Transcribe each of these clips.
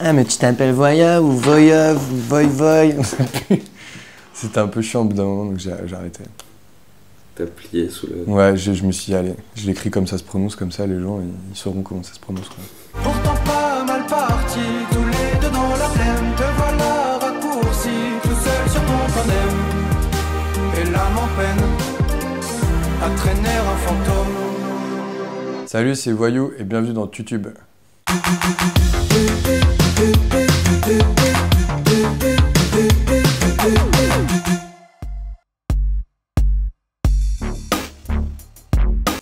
Ah, mais tu t'appelles Voya ou Voya ou Voy. C'était un peu chiant au bout d'un moment, donc j'ai arrêté. T'as plié sous le... Ouais, je me suis dit, allez, je l'écris comme ça se prononce, comme ça les gens ils sauront comment ça se prononce, quoi. Pourtant pas mal parti, tous les deux dans la plaine. Te voilà raccourci, tout seul sur ton tandem. Et l'âme en peine, à traîner un fantôme. Salut, c'est Voyou et bienvenue dans YouTube.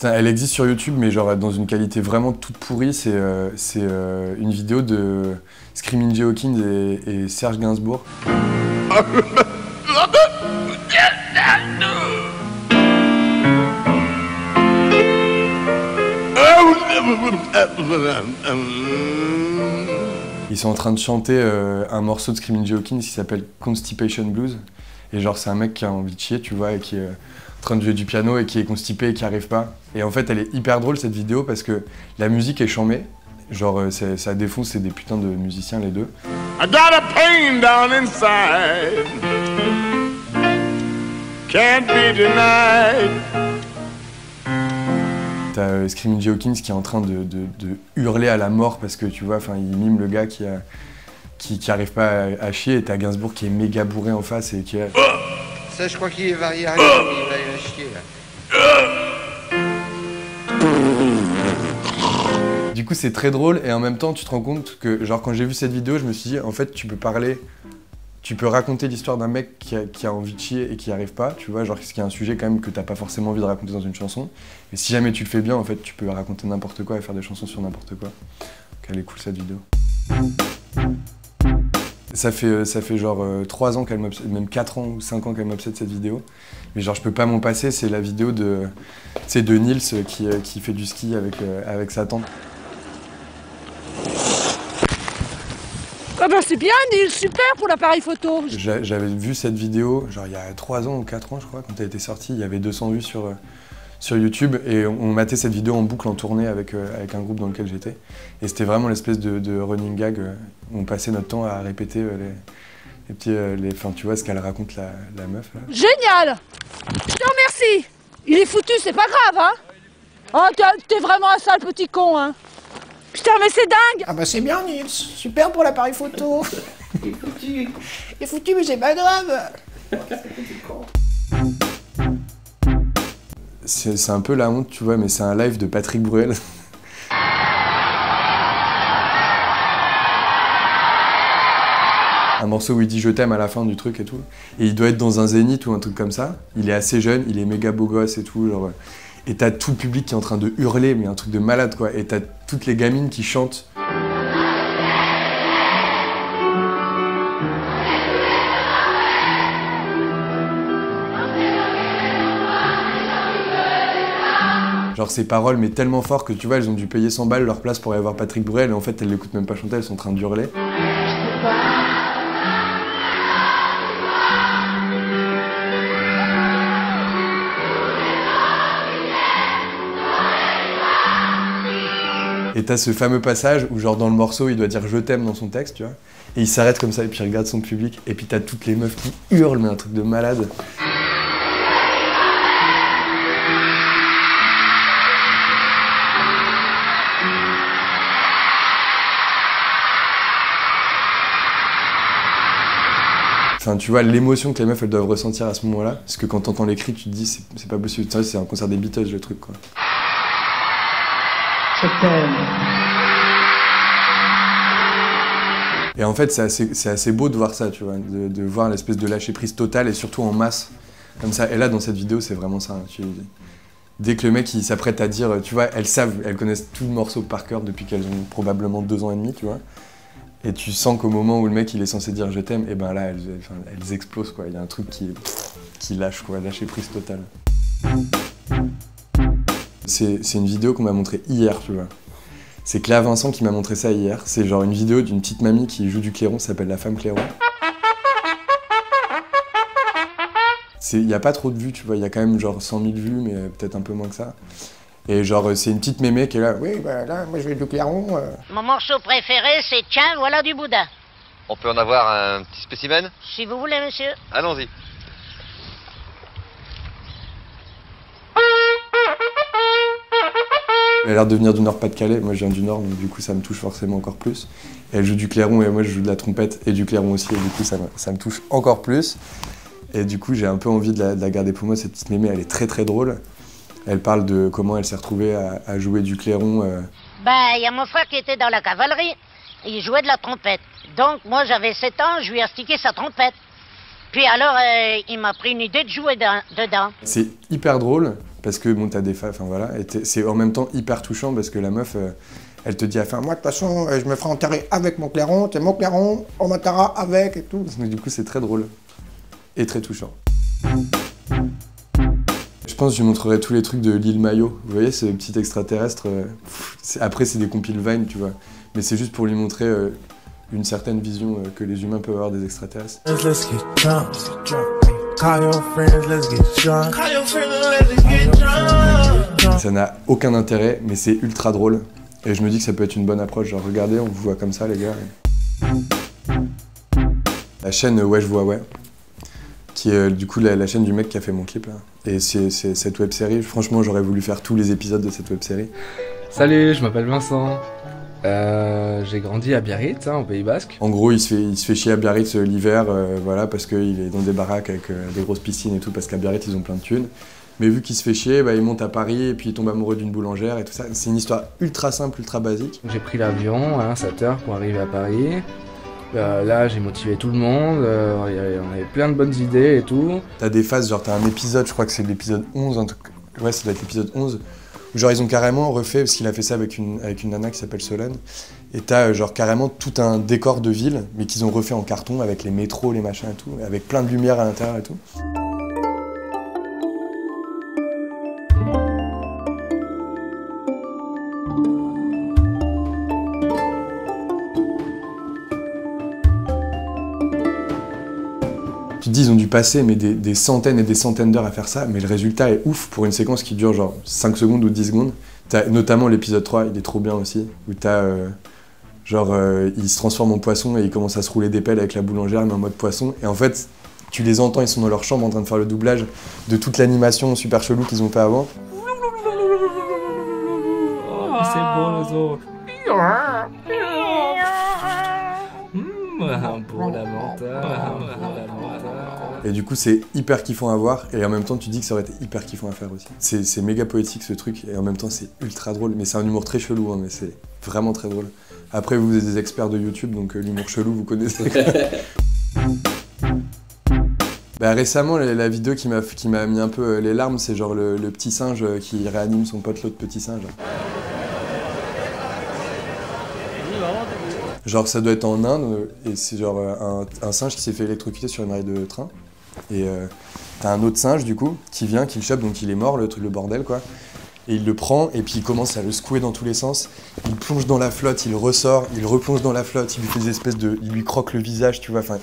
Elle existe sur YouTube, mais genre dans une qualité vraiment toute pourrie. C'est une vidéo de Screaming Jay Hawkins et Serge Gainsbourg. Ils sont en train de chanter un morceau de Screaming Jay Hawkins qui s'appelle Constipation Blues. Et genre c'est un mec qui a envie de chier, tu vois, et qui est en train de jouer du piano et qui est constipé et qui arrive pas. Et en fait elle est hyper drôle cette vidéo parce que la musique est chambée. Genre ça défonce, c'est des putains de musiciens les deux. I got a pain down inside, can't be denied. T'as Screaming Jay Hawkins qui est en train de hurler à la mort parce que tu vois, enfin il mime le gars qui arrive pas à chier, et t'as Gainsbourg qui est méga bourré en face et qui est... Ça, je crois qu'il va y arriver, il va y aller chier là. Du coup c'est très drôle et en même temps tu te rends compte que genre quand j'ai vu cette vidéo je me suis dit en fait tu peux raconter l'histoire d'un mec qui a envie de chier et qui n'y arrive pas, tu vois, genre ce qui est un sujet quand même que t'as pas forcément envie de raconter dans une chanson. Et si jamais tu le fais bien en fait tu peux raconter n'importe quoi et faire des chansons sur n'importe quoi. Donc elle est cool cette vidéo. Ça fait genre 3 ans qu'elle m'obsède, même 4 ans ou 5 ans qu'elle m'obsède cette vidéo. Mais genre je peux pas m'en passer, c'est la vidéo de Nils qui fait du ski avec sa tante. Ah bah c'est bien Nils, super pour l'appareil photo. J'avais vu cette vidéo, genre il y a 3 ans ou 4 ans je crois, quand elle était sortie, il y avait 200 vues sur YouTube et on matait cette vidéo en boucle en tournée avec un groupe dans lequel j'étais. Et c'était vraiment l'espèce de running gag où on passait notre temps à répéter les petits... Enfin tu vois ce qu'elle raconte la meuf là. Génial. Je te remercie. Il est foutu, c'est pas grave hein. Oh t'es vraiment un sale petit con hein. Putain mais c'est dingue. Ah bah c'est bien Nils, super pour l'appareil photo. Il est foutu mais c'est pas grave. C'est un peu la honte tu vois, mais c'est un live de Patrick Bruel. Un morceau où il dit je t'aime à la fin du truc et tout. Et il doit être dans un zénith ou un truc comme ça. Il est assez jeune, il est méga beau gosse et tout. Genre, et t'as tout le public qui est en train de hurler, mais un truc de malade quoi. Et t'as toutes les gamines qui chantent. Genre ces paroles mais tellement fort que tu vois, elles ont dû payer 100 balles leur place pour aller voir Patrick Bruel et en fait elles l'écoutent même pas chanter, elles sont en train de hurler. Et t'as ce fameux passage où genre dans le morceau il doit dire je t'aime dans son texte, tu vois. Et il s'arrête comme ça et puis il regarde son public et puis t'as toutes les meufs qui hurlent mais un truc de malade. Enfin, tu vois l'émotion que les meufs elles doivent ressentir à ce moment-là, parce que quand t'entends les cris, tu te dis c'est pas possible. C'est un concert des Beatles le truc quoi. Je t'aime. Et en fait c'est assez beau de voir ça, tu vois, de voir l'espèce de lâcher prise totale et surtout en masse comme ça. Et là dans cette vidéo c'est vraiment ça. Dès que le mec il s'apprête à dire, tu vois, elles connaissent tout le morceau par cœur depuis qu'elles ont probablement 2 ans et demi, tu vois. Et tu sens qu'au moment où le mec il est censé dire je t'aime, et ben là elles explosent quoi. Il y a un truc qui lâche quoi, lâcher prise totale. C'est une vidéo qu'on m'a montrée hier, tu vois. C'est Cléa Vincent qui m'a montré ça hier. C'est genre une vidéo d'une petite mamie qui joue du clairon, ça s'appelle La Femme Clairon. Il n'y a pas trop de vues, tu vois, il y a quand même genre 100 000 vues, mais peut-être un peu moins que ça. Et genre, c'est une petite mémé qui est là, oui, bah là, moi je vais du clairon. Mon morceau préféré, c'est Tiens, voilà du boudin. On peut en avoir un petit spécimen? Si vous voulez, monsieur. Allons-y. Elle a l'air de venir du Nord-Pas-de-Calais, moi je viens du Nord, donc du coup ça me touche forcément encore plus. Et elle joue du clairon et moi je joue de la trompette et du clairon aussi, et du coup ça me touche encore plus. Et du coup j'ai un peu envie de la garder pour moi, cette petite mémé, elle est très très drôle. Elle parle de comment elle s'est retrouvée à jouer du clairon. Bah, il y a mon frère qui était dans la cavalerie, il jouait de la trompette. Donc moi j'avais 7 ans, je lui ai astiqué sa trompette. Puis alors il m'a pris une idée de jouer dedans. C'est hyper drôle, parce que bon, t'as des enfin voilà, et c'est en même temps hyper touchant parce que la meuf, elle te dit, enfin moi de toute façon, je me ferai enterrer avec mon clairon, c'est mon clairon, on m'enterrera avec et tout. Donc, du coup, c'est très drôle et très touchant. Je pense que je lui montrerai tous les trucs de l'île Mayo. Vous voyez, ce petit extraterrestre. Après, c'est des compiles Vine, tu vois, mais c'est juste pour lui montrer une certaine vision que les humains peuvent avoir des extraterrestres. Ça n'a aucun intérêt, mais c'est ultra drôle. Et je me dis que ça peut être une bonne approche. Genre, regardez, on vous voit comme ça, les gars. La chaîne Ouais, je vois, ouais. Qui est du coup la chaîne du mec qui a fait mon clip, là. Et c'est cette web-série. Franchement, j'aurais voulu faire tous les épisodes de cette web-série. Salut, je m'appelle Vincent. J'ai grandi à Biarritz, au Pays Basque. En gros, il se fait chier à Biarritz l'hiver, voilà, parce qu'il est dans des baraques avec des grosses piscines et tout, parce qu'à Biarritz, ils ont plein de thunes. Mais vu qu'il se fait chier, bah, il monte à Paris et puis il tombe amoureux d'une boulangère et tout ça. C'est une histoire ultra simple, ultra basique. J'ai pris l'avion à 7 h pour arriver à Paris. Là, j'ai motivé tout le monde, on avait plein de bonnes idées et tout. T'as des phases, genre t'as un épisode, je crois que c'est l'épisode 11, ouais, ça doit être l'épisode 11, où genre ils ont carrément refait, parce qu'il a fait ça avec une nana qui s'appelle Solène, et t'as genre carrément tout un décor de ville, mais qu'ils ont refait en carton, avec les métros, les machins et tout, avec plein de lumière à l'intérieur et tout. Tu te dis, ils ont dû passer mais des centaines et des centaines d'heures à faire ça, mais le résultat est ouf pour une séquence qui dure genre 5 secondes ou 10 secondes. T'as notamment l'épisode 3, il est trop bien aussi, où t'as il se transforme en poisson et il commence à se rouler des pelles avec la boulangère, mais en mode poisson. Et en fait, tu les entends, ils sont dans leur chambre en train de faire le doublage de toute l'animation super chelou qu'ils ont fait avant. Oh, c'est beau les autres. Un beau lamentin. Et du coup, c'est hyper kiffant à voir, et en même temps, tu dis que ça aurait été hyper kiffant à faire aussi. C'est méga poétique ce truc, et en même temps, c'est ultra drôle. Mais c'est un humour très chelou, mais c'est vraiment très drôle. Après, vous êtes des experts de YouTube, donc l'humour chelou, vous connaissez. Bah, récemment, la vidéo qui m'a mis un peu les larmes, c'est genre le petit singe qui réanime son pote, l'autre petit singe. Genre ça doit être en Inde, et c'est genre un singe qui s'est fait électrocuter sur une rail de train. Et t'as un autre singe du coup, qui vient, qui le chope, donc il est mort, le bordel quoi. Et il le prend, et puis il commence à le secouer dans tous les sens. Il plonge dans la flotte, il ressort, il replonge dans la flotte, il lui fait des espèces de... Il lui croque le visage, tu vois, enfin...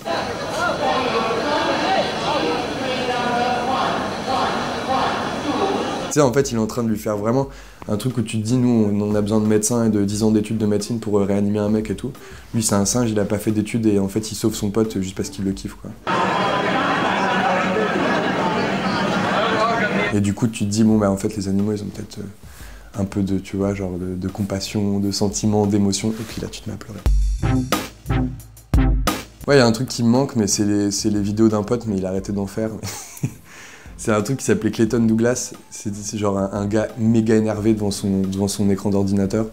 Tu sais, en fait, il est en train de lui faire vraiment un truc où tu te dis, nous, on a besoin de médecins et de 10 ans d'études de médecine pour réanimer un mec et tout. Lui, c'est un singe, il a pas fait d'études et en fait, il sauve son pote juste parce qu'il le kiffe, quoi. Et du coup, tu te dis, bon, bah, en fait, les animaux, ils ont peut-être un peu de, tu vois, genre de compassion, de sentiment, d'émotion. Et puis là, tu te mets à pleurer. Ouais, il y a un truc qui me manque, mais c'est les vidéos d'un pote, mais il a arrêté d'en faire. C'est un truc qui s'appelait Clayton Douglas. C'est genre un gars méga énervé devant son écran d'ordinateur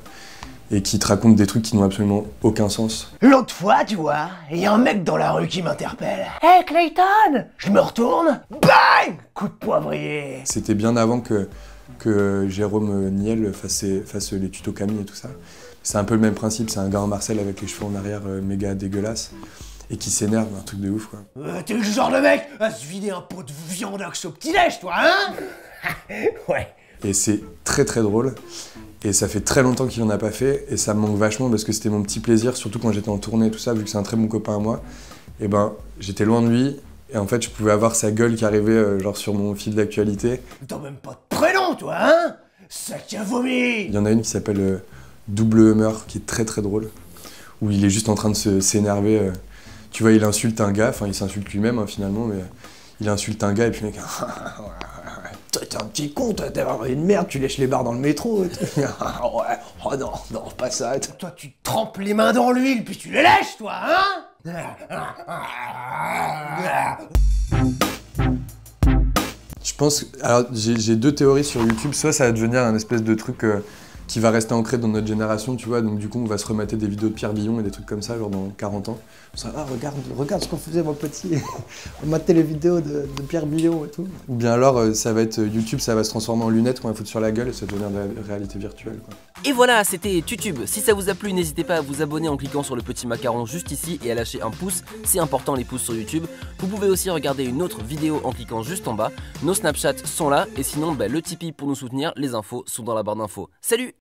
et qui te raconte des trucs qui n'ont absolument aucun sens. L'autre fois, tu vois, il y a un mec dans la rue qui m'interpelle. Hey Clayton! Je me retourne, bang! Coup de poivrier. C'était bien avant que Jérôme Niel fasse les tutos Camille et tout ça. C'est un peu le même principe, c'est un gars en Marcel avec les cheveux en arrière méga dégueulasses. Et qui s'énerve, un truc de ouf, quoi. T'es le genre de mec à se vider un pot de viandox au petit-déj, toi, hein? Ouais. Et c'est très très drôle. Et ça fait très longtemps qu'il en a pas fait. Et ça me manque vachement parce que c'était mon petit plaisir, surtout quand j'étais en tournée et tout ça, vu que c'est un très bon copain à moi. Et ben, j'étais loin de lui. Et en fait, je pouvais avoir sa gueule qui arrivait genre sur mon fil d'actualité. T'as même pas de prénom, toi, hein? Sac à vomi. Il y en a une qui s'appelle Double Humeur, qui est très très drôle, où il est juste en train de s'énerver. Tu vois, il insulte un gars, enfin il s'insulte lui-même hein, finalement, mais il insulte un gars et puis le mec, toi t'es un petit con, toi t'es vraiment une merde, tu lèches les barres dans le métro. Et tout. Ouais, oh non, non, pas ça. Toi tu trempes les mains dans l'huile puis tu les lèches toi, hein? Je pense, alors j'ai deux théories sur YouTube, soit ça va devenir un espèce de truc qui va rester ancré dans notre génération, tu vois, donc du coup on va se remater des vidéos de Pierre Billon et des trucs comme ça, genre dans 40 ans. Ah regarde ce qu'on faisait mon petit, on matait les vidéos de Pierre Billon et tout. Ou bien alors ça va être YouTube, ça va se transformer en lunettes qu'on va foutre sur la gueule et ça va devenir de la réalité virtuelle quoi. Et voilà, c'était YouTube. Si ça vous a plu, n'hésitez pas à vous abonner en cliquant sur le petit macaron juste ici et à lâcher un pouce, c'est important les pouces sur YouTube. Vous pouvez aussi regarder une autre vidéo en cliquant juste en bas. Nos Snapchats sont là et sinon le Tipeee pour nous soutenir, les infos sont dans la barre d'infos. Salut!